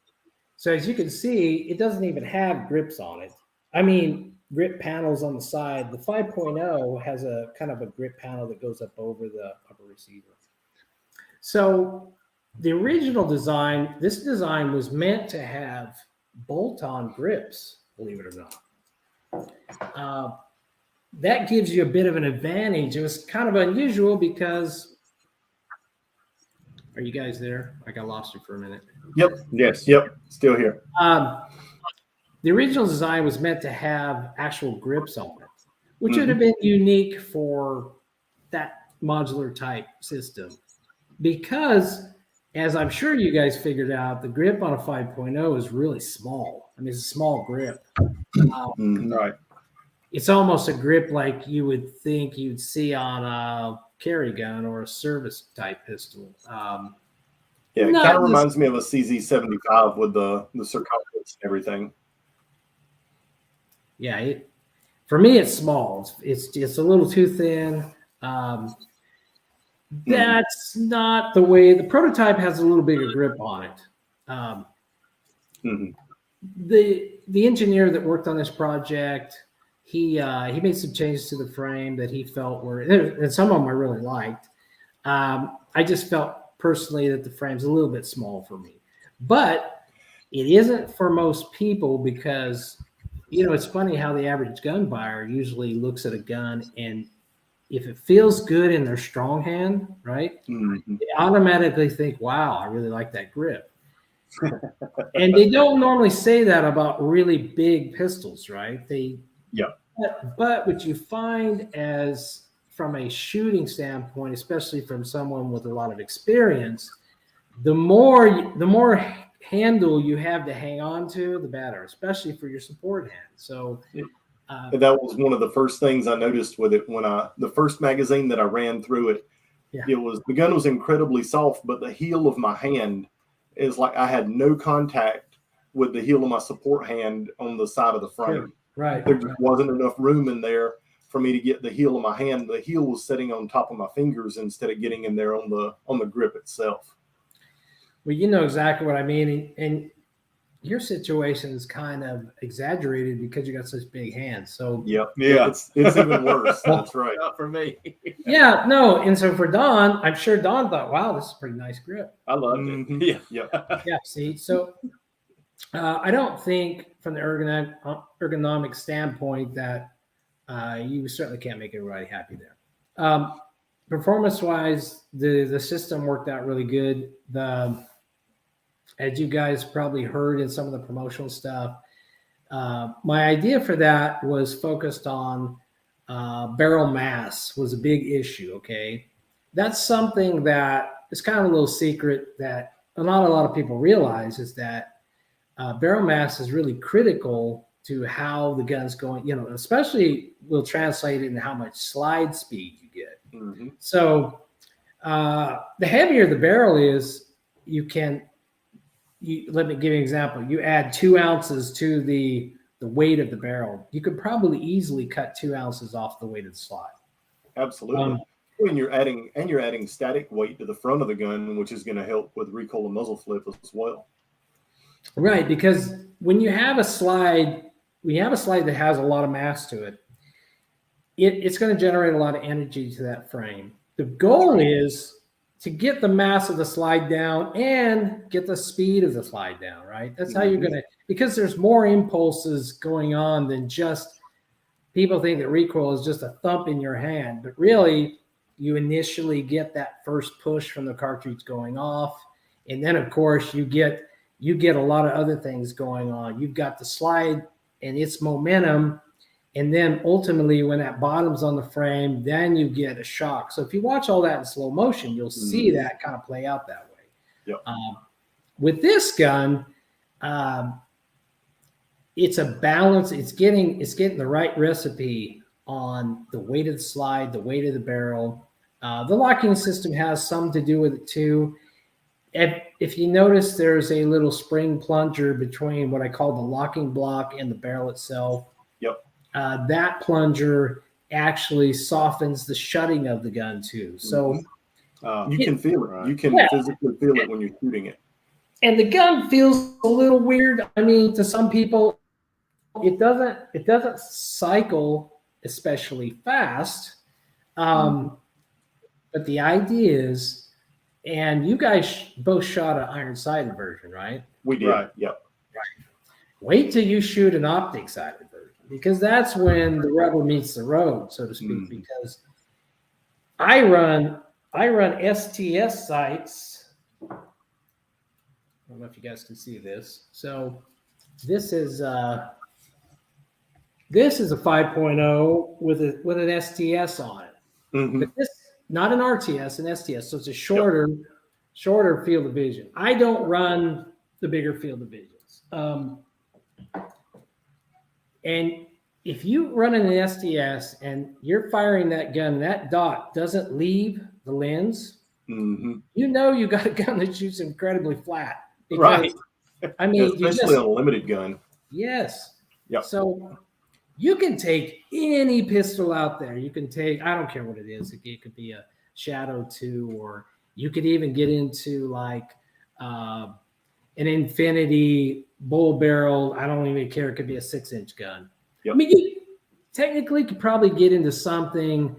So as you can see, it doesn't even have grips on it. I mean, grip panels on the side. The 5.0 has a kind of a grip panel that goes up over the upper receiver. So the original design, this design was meant to have bolt-on grips, believe it or not. That gives you a bit of an advantage. It was kind of unusual because, are you guys there? I got lost you for a minute. Yep. Yes. Yep. Still here. The original design was meant to have actual grips on it, which would have been unique for that modular type system. Because, as I'm sure you guys figured out, the grip on a 5.0 is really small. I mean, it's a small grip. Right. It's almost a grip like you would think you'd see on a carry gun or a service type pistol. Yeah, it kind of reminds me of a CZ75 with the circumference and everything. Yeah, for me, it's small. It's just a little too thin. That's not the way the prototype has a little bigger grip on it. The engineer that worked on this project, he made some changes to the frame that he felt were, and some of them I really liked. I just felt personally that the frame's a little bit small for me, but it isn't for most people because, you know, it's funny how the average gun buyer usually looks at a gun and if it feels good in their strong hand, right, they automatically think, wow, I really like that grip. And they don't normally say that about really big pistols, right? But what you find as from a shooting standpoint, especially from someone with a lot of experience, the more handle you have to hang on to, the better, especially for your support hand. So that was one of the first things I noticed with it when the first magazine that I ran through it, it was, the gun was incredibly soft, but the heel of my hand is like I had no contact with the heel of my support hand on the side of the frame. Sure. Right. There just wasn't enough room in there for me to get the heel of my hand. The heel was sitting on top of my fingers instead of getting in there on the grip itself. Well, you know exactly what I mean. And your situation is kind of exaggerated because you got such big hands. So it's even worse. That's right. Not for me. Yeah, no. And so for Don, I'm sure Don thought, wow, this is a pretty nice grip. I loved it. Yeah. See, so I don't think from the ergonomic standpoint that you certainly can't make everybody happy there. Performance-wise, the system worked out really good. As you guys probably heard in some of the promotional stuff, my idea for that was focused on barrel mass was a big issue, okay? That's something that is kind of a little secret that not a lot of people realize is that barrel mass is really critical to how the gun's going, you know, especially will translate into how much slide speed you get. So the heavier the barrel is, let me give you an example. You add 2 ounces to the weight of the barrel. You could probably easily cut 2 ounces off the weight of the slide. Absolutely. And you're adding static weight to the front of the gun, which is going to help with recoil and muzzle flip as well. Right, because when you have a slide, that has a lot of mass to it, it's going to generate a lot of energy to that frame. The goal is to get the mass of the slide down and get the speed of the slide down, right? That's how you're going to, because there's more impulses going on than just, people think that recoil is just a thump in your hand, but really you initially get that first push from the cartridge going off. And then of course you get a lot of other things going on. You've got the slide and its momentum. And then ultimately when that bottom's on the frame, then you get a shock. So if you watch all that in slow motion, you'll see that kind of play out that way. With this gun, it's a balance. It's getting the right recipe on the weight of the slide, the weight of the barrel. The locking system has some to do with it too. If you notice, there's a little spring plunger between what I call the locking block and the barrel itself. Yep. That plunger actually softens the shutting of the gun too. So you can feel it. You can physically feel it when you're shooting it. And the gun feels a little weird. I mean, to some people, it doesn't cycle especially fast. But the idea is, and you guys both shot an iron-sided version, right? We did. Right. Yep. Right. Wait till you shoot an optic-sided version, because that's when the rubber meets the road, so to speak. Because I run STS sights. I don't know if you guys can see this. So this is a 5.0 with an STS on it. But this, not an RTS, an STS. So it's a shorter field of vision. I don't run the bigger field of visions. And if you run an STS and you're firing that gun, that dot doesn't leave the lens, you know you got a gun that shoots incredibly flat. Because, right. I mean, especially on a limited gun. Yes. Yep. So you can take any pistol out there. You can take, I don't care what it is. It could be a Shadow 2, or you could even get into like an Infinity bull barrel. I don't even care. It could be a 6-inch gun. Yep. I mean, you technically could probably get into something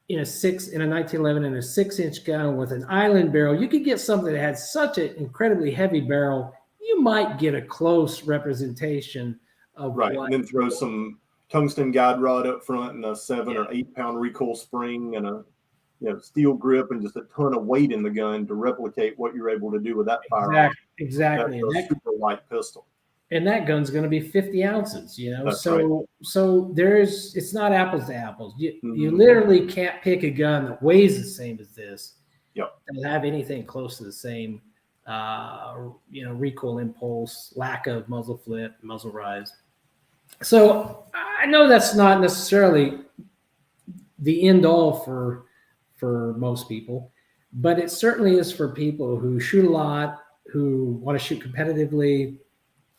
in a 1911 and a 6-inch gun with an island barrel. You could get something that had such an incredibly heavy barrel. You might get a close representation of right, and then throw some tungsten guide rod up front and a 7 or 8 pound recoil spring and a steel grip and just a ton of weight in the gun to replicate what you're able to do with that firearm. Exactly. That's a super light pistol. And that gun's going to be 50 ounces, That's so right. So it's not apples to apples. You literally can't pick a gun that weighs the same as this. Yep. And have anything close to the same, recoil impulse, lack of muzzle flip, muzzle rise. So I know that's not necessarily the end all for most people, but it certainly is for people who shoot a lot, who want to shoot competitively,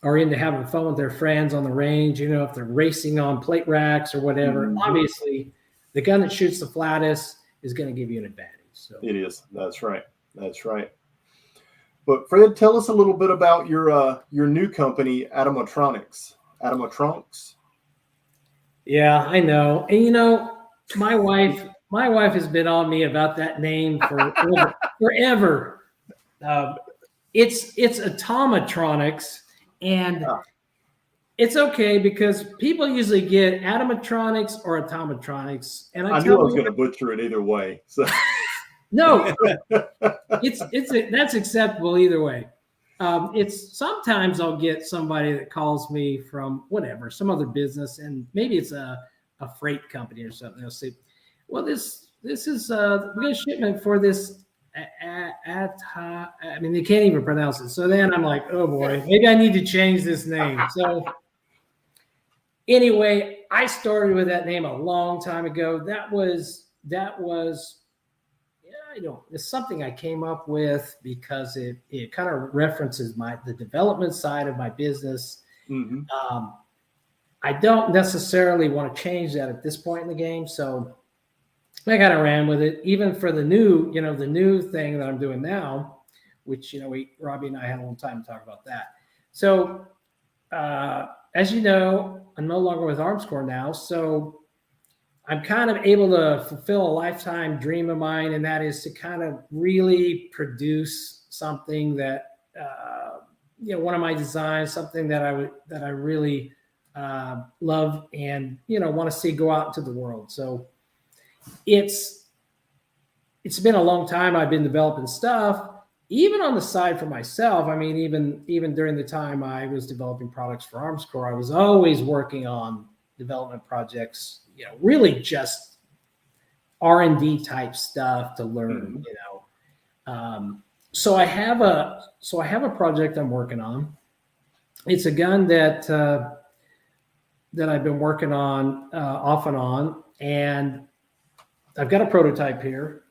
are into having fun with their friends on the range, if they're racing on plate racks or whatever. Obviously, the gun that shoots the flattest is going to give you an advantage. So it is. That's right. That's right. But Fred, tell us a little bit about your new company, Atomatronics. Atomatronics. Yeah, I know. And my wife has been on me about that name for forever. It's Atomatronics. And it's okay because people usually get Atomatronics or Atomatronics. And I knew I was going to butcher it either way. So. No, that's acceptable either way. It's sometimes I'll get somebody that calls me from whatever, some other business, and maybe it's a freight company or something. They'll say, well, this is we got a shipment for this. I mean, they can't even pronounce it. So then I'm like, oh boy, maybe I need to change this name. So anyway, I started with that name a long time ago. That was it's something I came up with because it kind of references the development side of my business. I don't necessarily want to change that at this point in the game. So I kind of ran with it, even for the new thing that I'm doing now, which, Robbie and I had a little time to talk about that. So, as you know, I'm no longer with Armscor now. So I'm kind of able to fulfill a lifetime dream of mine. And that is to kind of really produce something that, one of my designs, something that I really love and, want to see go out into the world. So it's been a long time I've been developing stuff, even on the side for myself. I mean, even during the time I was developing products for Armscor, I was always working on development projects, really just R&D type stuff to learn, So I have a project I'm working on. It's a gun that that I've been working on off and on, and I've got a prototype here.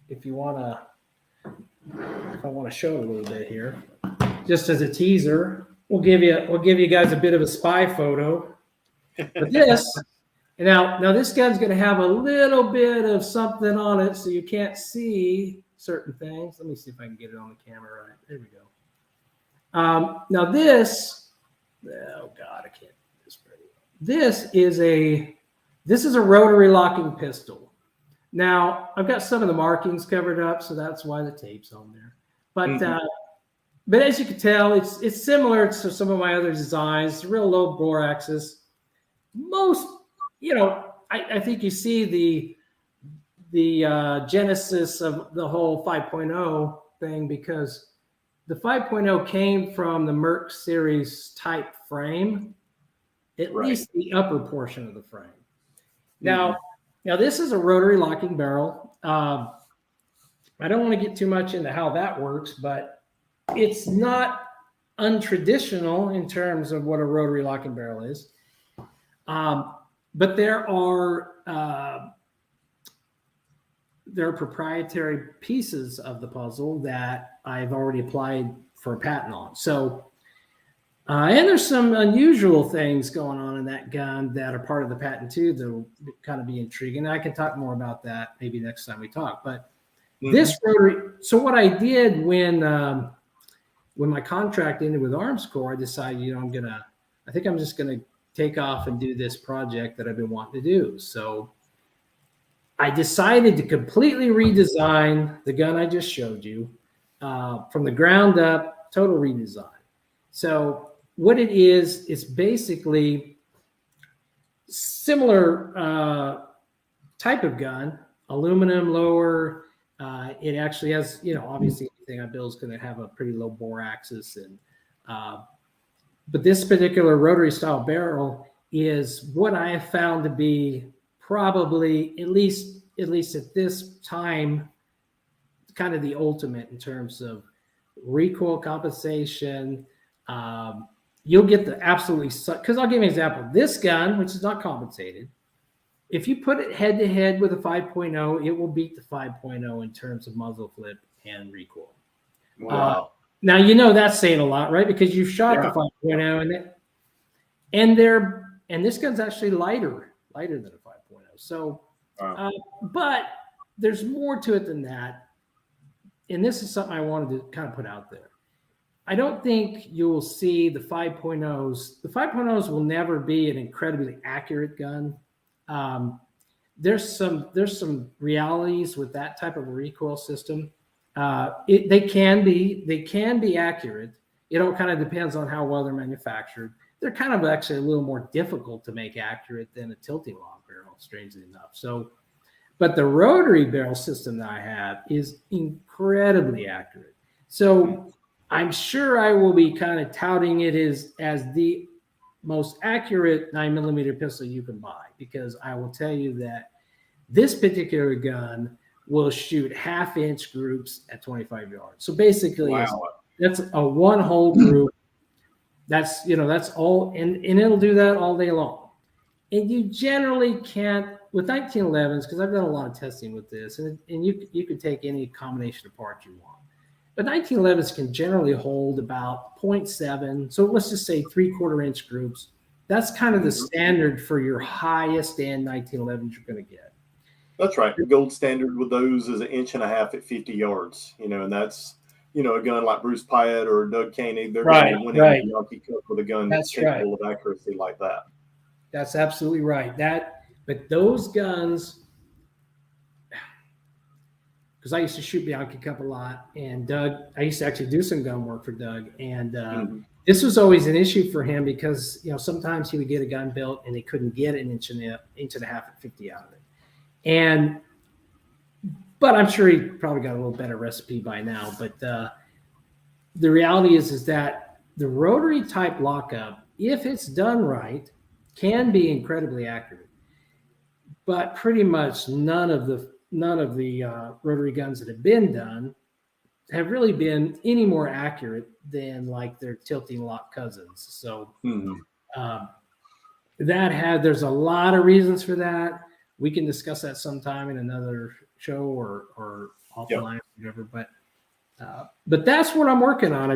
If I want to show it a little bit here, just as a teaser, we'll give you guys a bit of a spy photo. But this, now this gun's going to have a little bit of something on it, so you can't see certain things. Let me see if I can get it on the camera right. There we go. Now this, oh God, I can't do this very well. This is a rotary locking pistol. Now I've got some of the markings covered up, so that's why the tape's on there. But but as you can tell, it's similar to some of my other designs. Real low bore axis. Most, I think you see the genesis of the whole 5.0 thing, because the 5.0 came from the Merc series type frame, at least the upper portion of the frame. Now this is a rotary locking barrel. I don't want to get too much into how that works, but it's not untraditional in terms of what a rotary locking barrel is. But there are proprietary pieces of the puzzle that I've already applied for a patent on. So, and there's some unusual things going on in that gun that are part of the patent too that will kind of be intriguing. I can talk more about that maybe next time we talk. But this rotary, so what I did when my contract ended with Armscor, I decided, I think I'm just gonna take off and do this project that I've been wanting to do. So I decided to completely redesign the gun I just showed you from the ground up, total redesign. So what it is, it's basically similar type of gun, aluminum lower. It actually has, obviously anything I build is going to have a pretty low bore axis, and but this particular rotary style barrel is what I have found to be probably, at least at this time, kind of the ultimate in terms of recoil compensation. You'll get the absolutely, because I'll give you an example. This gun, which is not compensated, if you put it head to head with a 5.0, it will beat the 5.0 in terms of muzzle flip and recoil. Wow. Now, that's saying a lot, right? Because you've shot the 5.0 and this gun's actually lighter than a 5.0. So, but there's more to it than that. And this is something I wanted to kind of put out there. I don't think you'll see the 5.0s. The 5.0s will never be an incredibly accurate gun. There's some realities with that type of a recoil system. They can be accurate. It all kind of depends on how well they're manufactured. They're kind of actually a little more difficult to make accurate than a tilting lock barrel, strangely enough. So, but the rotary barrel system that I have is incredibly accurate. So I'm sure I will be kind of touting it as the most accurate 9mm pistol you can buy, because I will tell you that this particular gun will shoot half-inch groups at 25 yards. So basically, that's a one-hole group. That's all, and it'll do that all day long. And you generally can't, with 1911s, because I've done a lot of testing with this, and you can take any combination of parts you want. But 1911s can generally hold about 0.7. So let's just say 3/4 inch groups. That's kind of the standard for your highest end 1911s you're going to get. That's right. The gold standard with those is 1.5 inches at 50 yards, and that's, a gun like Bruce Pyatt or Doug Koenig, they're going to be winning the Yankee Cup with a gun that's capable of accuracy like that. That's absolutely right. But those guns, because I used to shoot Bianchi Cup a lot, and Doug, I used to actually do some gun work for Doug, and this was always an issue for him because sometimes he would get a gun built and he couldn't get an inch and a half at 50 out of it, but I'm sure he probably got a little better recipe by now. But the reality is that the rotary type lockup, if it's done right, can be incredibly accurate, but pretty much none of the rotary guns that have been done have really been any more accurate than like their tilting lock cousins. So there's a lot of reasons for that. We can discuss that sometime in another show or offline, whatever. But that's what I'm working on.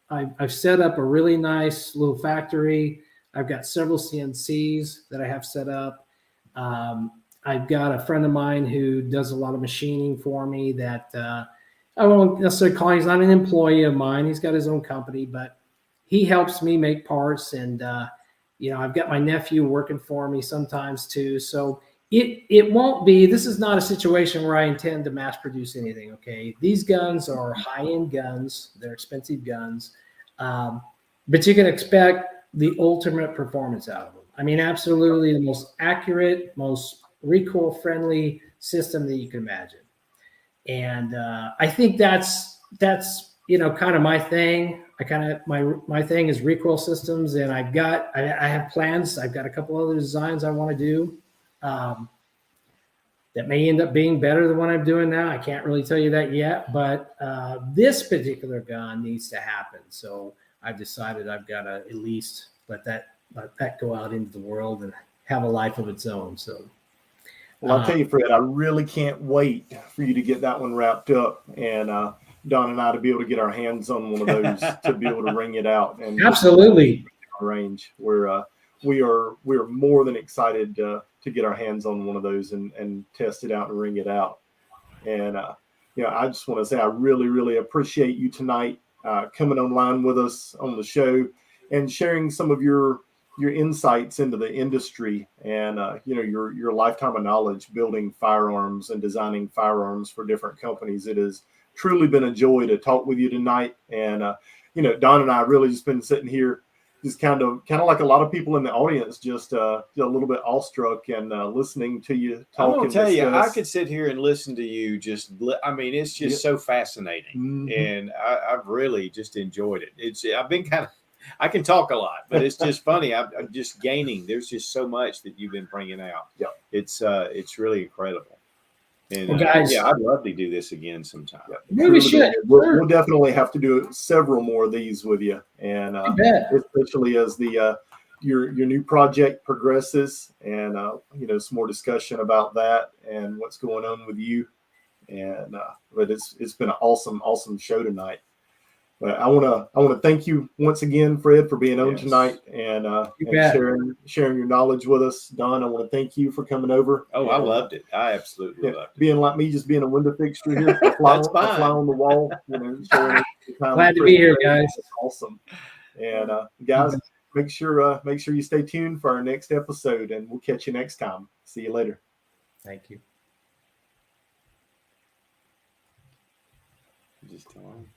I've set up a really nice little factory. I've got several CNCs that I have set up. I've got a friend of mine who does a lot of machining for me that I won't necessarily call, he's not an employee of mine. He's got his own company, but he helps me make parts. And, I've got my nephew working for me sometimes too. So it won't be, this is not a situation where I intend to mass produce anything. Okay. These guns are high-end guns. They're expensive guns. But you can expect the ultimate performance out of them. I mean, absolutely the most accurate, most recoil-friendly system that you can imagine. And I think that's kind of my thing. My thing is recoil systems, and I have plans. I've got a couple other designs I want to do that may end up being better than what I'm doing now. I can't really tell you that yet, but this particular gun needs to happen. So I've decided I've got to at least let that go out into the world and have a life of its own. So, well, I'll tell you, Fred, I really can't wait for you to get that one wrapped up, and Don and I to be able to get our hands on one of those to be able to ring it out. And absolutely, range where we are more than excited to get our hands on one of those and test it out and ring it out. And I just want to say I really, really appreciate you tonight coming online with us on the show and sharing some of your insights into the industry and your lifetime of knowledge building firearms and designing firearms for different companies. It has truly been a joy to talk with you tonight. And Don and I really just been sitting here just kind of like a lot of people in the audience, just a little bit awestruck and listening to you talk. I'm gonna tell you, I could sit here and listen to you. It's just so fascinating, and I've really just enjoyed it. I've been I can talk a lot, but it's just funny. I'm just gaining. There's just so much that you've been bringing out. Yeah, it's really incredible. And well, guys, I'd love to do this again sometime. Yeah, maybe we should. We'll definitely have to do several more of these with you, and especially as the your new project progresses, and some more discussion about that and what's going on with you. And but it's been an awesome show tonight. But I want to thank you once again, Fred, for being on tonight and sharing your knowledge with us. Don, I want to thank you for coming over. Oh, I loved it. I absolutely loved it. Being like me, just being a window fixture here, a fly on the wall. Glad to be here, guys. That's awesome. And guys, make sure you stay tuned for our next episode, and we'll catch you next time. See you later. Thank you. Just tell them.